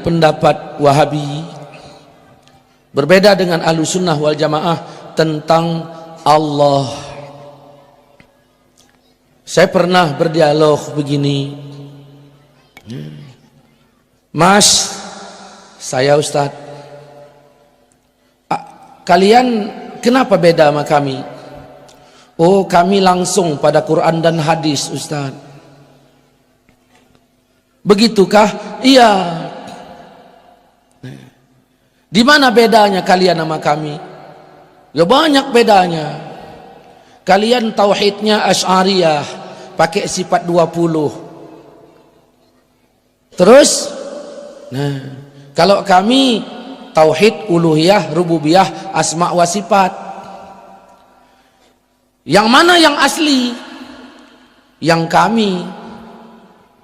pendapat Wahabi, berbeda dengan Ahlussunnah wal Jamaah tentang Allah. Saya pernah berdialog begini, Mas, saya Ustadz, kalian kenapa beda sama kami? Oh, kami langsung pada Quran dan hadis, Ustadz. Begitukah? Iya. Di mana bedanya kalian sama kami? Ya banyak bedanya. Kalian tauhidnya Asy'ariyah, pakai sifat 20. Terus, nah, kalau kami tauhid uluhiyah, rububiyah, asma wa sifat. Yang mana yang asli? Yang kami,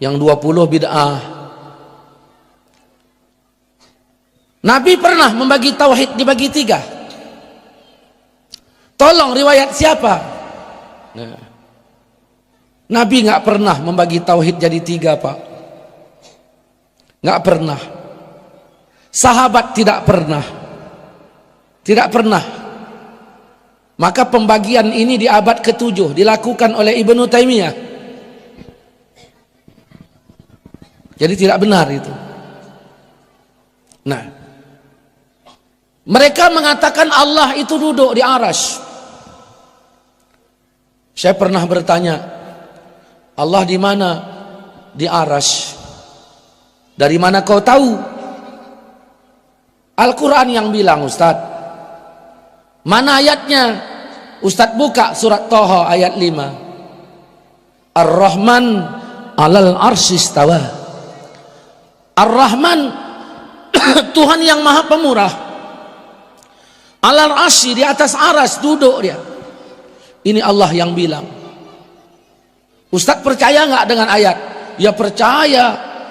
yang 20 bid'ah. Nabi pernah membagi tauhid dibagi 3. Tolong riwayat siapa? Nah, Nabi nggak pernah membagi tauhid jadi 3, Pak. Nggak pernah. Sahabat tidak pernah. Tidak pernah. Maka pembagian ini di abad ke-7 dilakukan oleh Ibnu Taimiyah. Jadi tidak benar itu. Nah, mereka mengatakan Allah itu duduk di arasy. Saya pernah bertanya, Allah di mana? Di arasy. Dari mana kau tahu? Al-Quran yang bilang, Ustadz. Mana ayatnya? Ustadz buka surat Thaha ayat 5. Ar-Rahman alal arsy istawa. Ar-Rahman Tuhan yang Maha Pemurah. Alal arsy, di atas aras duduk dia. Ini Allah yang bilang. Ustadz percaya nggak dengan ayat? Ya percaya.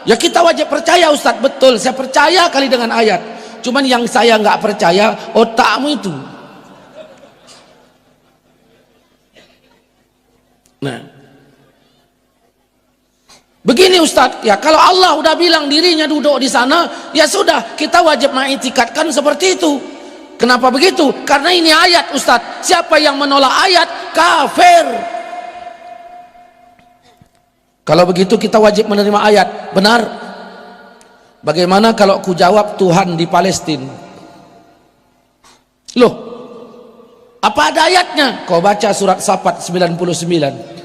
Ya kita wajib percaya, Ustadz. Betul, saya percaya kali dengan ayat. Cuman yang saya nggak percaya otakmu itu. Nah, begini Ustadz, ya kalau Allah udah bilang dirinya duduk di sana, ya sudah kita wajib mengiktikadkan seperti itu. Kenapa begitu? Karena ini ayat, Ustadz. Siapa yang menolak ayat kafir. Kalau begitu kita wajib menerima ayat. Benar. Bagaimana kalau ku jawab Tuhan di Palestina? Loh, apa ada ayatnya? Kau baca surat Safat 99.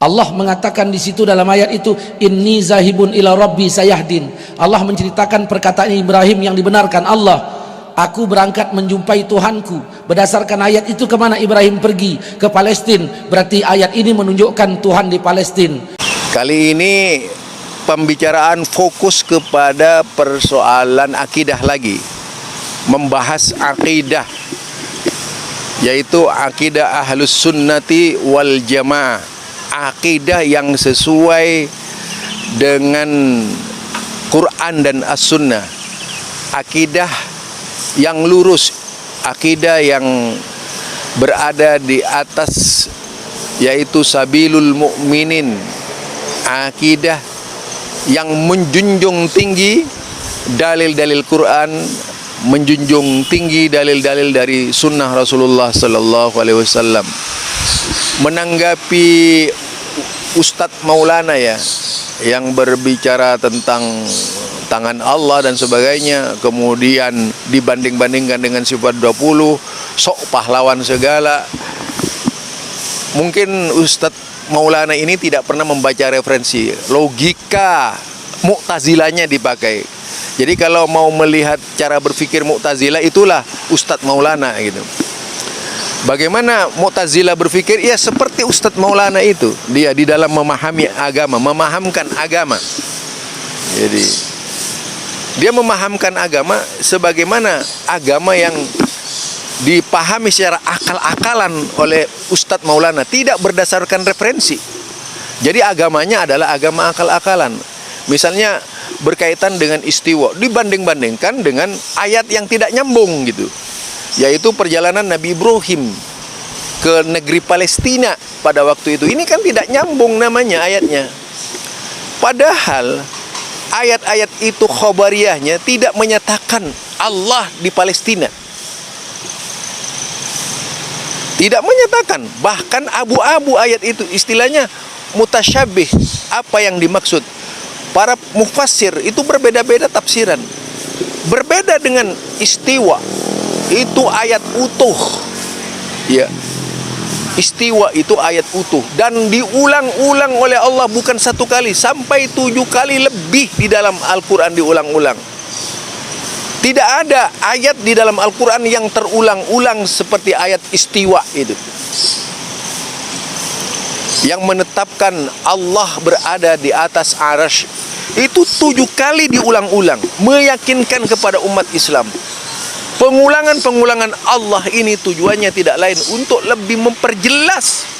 Allah mengatakan di situ dalam ayat itu, inni zahibun ila rabbi sayahdin. Allah menceritakan perkataan Ibrahim yang dibenarkan Allah. Aku berangkat menjumpai Tuhanku. Berdasarkan ayat itu kemana Ibrahim pergi? Ke Palestina. Berarti ayat ini menunjukkan Tuhan di Palestina. Kali ini pembicaraan fokus kepada persoalan akidah lagi. Membahas akidah, yaitu akidah Ahlus Sunnati wal Jamaah. Akidah yang sesuai dengan Quran dan As-Sunnah. Akidah yang lurus, akidah yang berada di atas, yaitu sabilul mu'minin. Akidah yang menjunjung tinggi dalil-dalil Quran, menjunjung tinggi dalil-dalil dari sunnah Rasulullah sallallahu alaihi wasallam. Menanggapi Ustadz Maulana ya, yang berbicara tentang tangan Allah dan sebagainya, kemudian dibanding-bandingkan dengan sifat 20, sok pahlawan segala. Mungkin Ustadz Maulana ini tidak pernah membaca referensi, logika Mu'tazilahnya dipakai. Jadi kalau mau melihat cara berpikir Mu'tazilah, itulah Ustadz Maulana gitu. Bagaimana Mu'tazilah berpikir? Ya seperti Ustadz Maulana itu. Dia di dalam memahami agama, memahamkan agama. Jadi dia memahamkan agama sebagaimana agama yang dipahami secara akal-akalan oleh Ustadz Maulana, tidak berdasarkan referensi. Jadi agamanya adalah agama akal-akalan. Misalnya berkaitan dengan istiwa, dibanding-bandingkan dengan ayat yang tidak nyambung gitu, yaitu perjalanan Nabi Ibrahim ke negeri Palestina pada waktu itu. Ini kan tidak nyambung namanya ayatnya. Padahal ayat-ayat itu khobariyahnya tidak menyatakan Allah di Palestina. Tidak menyatakan, bahkan abu-abu ayat itu, istilahnya mutasyabih. Apa yang dimaksud? Para mufassir itu berbeda-beda tafsiran. Berbeda dengan istiwa. Itu ayat utuh. Ya. Istiwa itu ayat utuh dan diulang-ulang oleh Allah bukan satu kali, sampai 7 kali lebih di dalam Al-Quran diulang-ulang. Tidak ada ayat di dalam Al-Quran yang terulang-ulang seperti ayat istiwa itu, yang menetapkan Allah berada di atas arasy. Itu 7 kali diulang-ulang, meyakinkan kepada umat Islam. Pengulangan-pengulangan Allah ini tujuannya tidak lain untuk lebih memperjelas.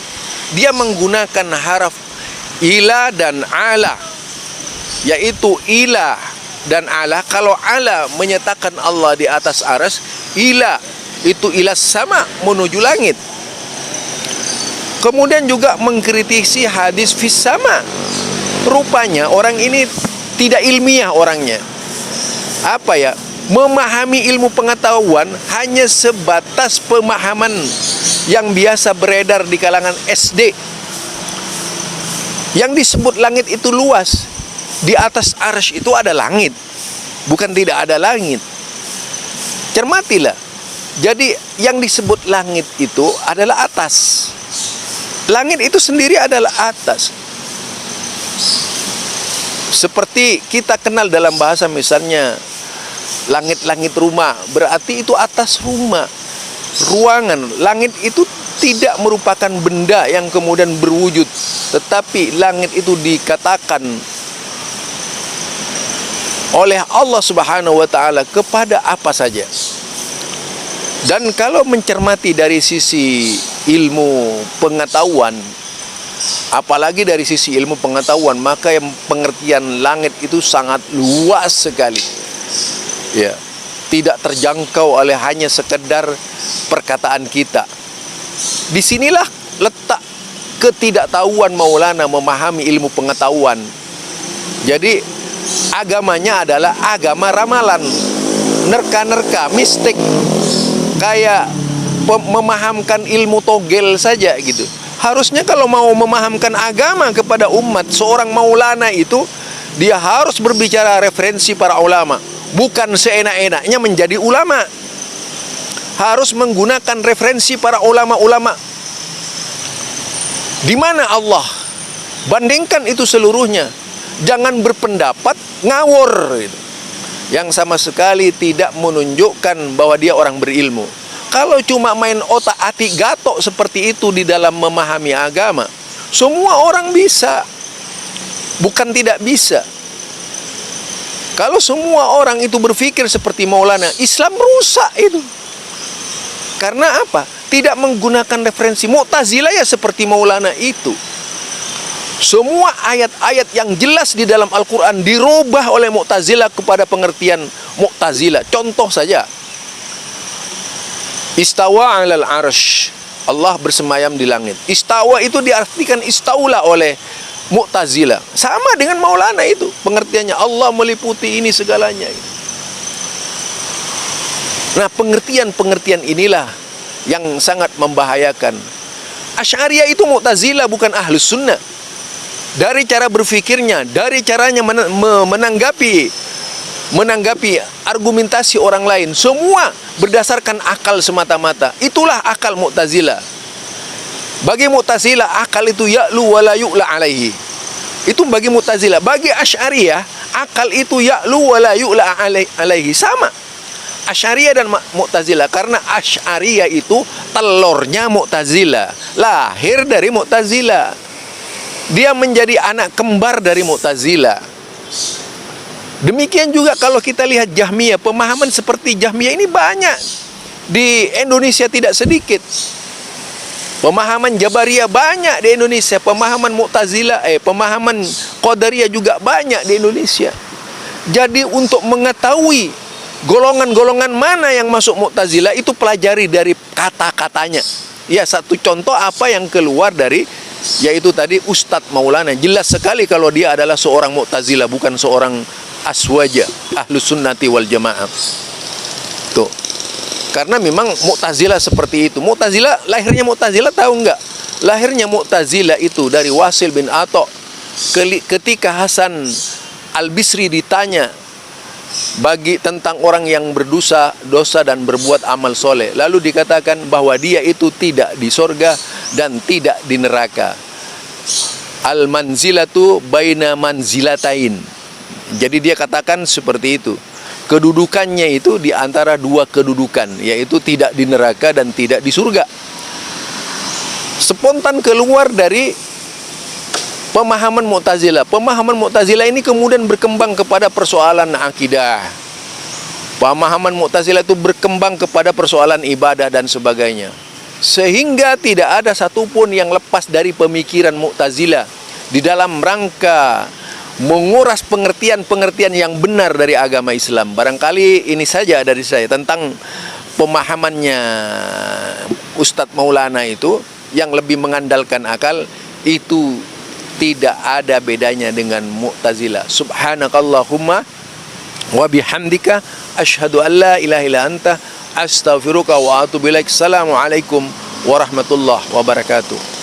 Dia menggunakan haraf ila dan ala, yaitu ila dan ala. Kalau ala menyatakan Allah di atas aras, ila itu ila sama, menuju langit. Kemudian juga mengkritisi hadis fis sama. Rupanya orang ini tidak ilmiah orangnya. Apa ya? Memahami ilmu pengetahuan hanya sebatas pemahaman yang biasa beredar di kalangan SD. Yang disebut langit itu luas. Di atas arsy itu ada langit, bukan tidak ada langit. Cermatilah. Jadi yang disebut langit itu adalah atas. Langit itu sendiri adalah atas. Seperti kita kenal dalam bahasa misalnya langit-langit rumah, berarti itu atas rumah, ruangan. Langit itu tidak merupakan benda yang kemudian berwujud, tetapi langit itu dikatakan oleh Allah Subhanahu wa taala kepada apa saja. Dan kalau mencermati dari sisi ilmu pengetahuan, apalagi dari sisi ilmu pengetahuan, maka yang pengertian langit itu sangat luas sekali. Ya, tidak terjangkau oleh hanya sekedar perkataan kita. Disinilah letak ketidaktahuan Maulana memahami ilmu pengetahuan. Jadi agamanya adalah agama ramalan, nerka-nerka, mistik, kayak memahamkan ilmu togel saja gitu. Harusnya kalau mau memahamkan agama kepada umat, seorang Maulana itu dia harus berbicara referensi para ulama. Bukan seenak-enaknya menjadi ulama. Harus menggunakan referensi para ulama-ulama. Di mana Allah? Bandingkan itu seluruhnya. Jangan berpendapat ngawur gitu, yang sama sekali tidak menunjukkan bahwa dia orang berilmu. Kalau cuma main otak-atik gatok seperti itu di dalam memahami agama, semua orang bisa. Bukan tidak bisa. Kalau semua orang itu berpikir seperti Maulana, Islam rusak itu. Karena apa? Tidak menggunakan referensi. Mu'tazilah ya seperti Maulana itu. Semua ayat-ayat yang jelas di dalam Al-Quran dirubah oleh Mu'tazilah kepada pengertian Mu'tazilah. Contoh saja, istawa 'alal 'arsy, Allah bersemayam di langit. Istawa itu diartikan istaula oleh Mu'tazilah. Sama dengan Maulana itu pengertiannya, Allah meliputi ini segalanya. Nah, pengertian-pengertian inilah yang sangat membahayakan. Asy'ariyah itu Mu'tazilah, bukan Ahlus Sunnah. Dari cara berfikirnya, dari caranya menanggapi argumentasi orang lain, semua berdasarkan akal semata-mata. Itulah akal Mu'tazilah. Bagi Mu'tazilah akal itu ya'lu wa la yu'la alaihi. Itu bagi Mu'tazilah. Bagi Asy'ariyah akal itu ya'lu wa la yu'la alaihi. Sama Asy'ariyah dan Mu'tazilah, karena Asy'ariyah itu telurnya Mu'tazilah, lahir dari Mu'tazilah. Dia menjadi anak kembar dari Mu'tazilah. Demikian juga kalau kita lihat Jahmiyah, pemahaman seperti Jahmiyah ini banyak di Indonesia, tidak sedikit. Pemahaman Jabariyah banyak di Indonesia, pemahaman Mu'tazilah, pemahaman Qadariyah juga banyak di Indonesia. Jadi untuk mengetahui golongan-golongan mana yang masuk Mu'tazilah, itu pelajari dari kata-katanya. Ya, satu contoh apa yang keluar dari, yaitu tadi Ustadz Maulana. Jelas sekali kalau dia adalah seorang Mu'tazilah, bukan seorang aswaja ahlus sunnati wal jamaah. Tuh. Karena memang Mu'tazilah seperti itu. Lahirnya Mu'tazilah tahu enggak? Lahirnya Mu'tazilah itu dari Wasil bin Atha. Ketika Hasan Al-Bisri ditanya tentang orang yang dosa dan berbuat amal soleh, lalu dikatakan bahwa dia itu tidak di sorga dan tidak di neraka. Al-manzilatu baina manzilatain. Jadi dia katakan seperti itu. Kedudukannya itu di antara dua kedudukan, yaitu tidak di neraka dan tidak di surga. Spontan keluar dari pemahaman Mu'tazilah. Pemahaman Mu'tazilah ini kemudian berkembang kepada persoalan akidah. Pemahaman Mu'tazilah itu berkembang kepada persoalan ibadah dan sebagainya. Sehingga tidak ada satupun yang lepas dari pemikiran Mu'tazilah di dalam rangka menguras pengertian-pengertian yang benar dari agama Islam. Barangkali ini saja dari saya tentang pemahamannya Ustadz Maulana itu, yang lebih mengandalkan akal, itu tidak ada bedanya dengan Mu'tazilah. Subhanakallahumma wa bihamdika asyhadu an la ilaha illa anta astaghfiruka wa atubu ilaik. Assalamualaikum warahmatullahi wabarakatuh.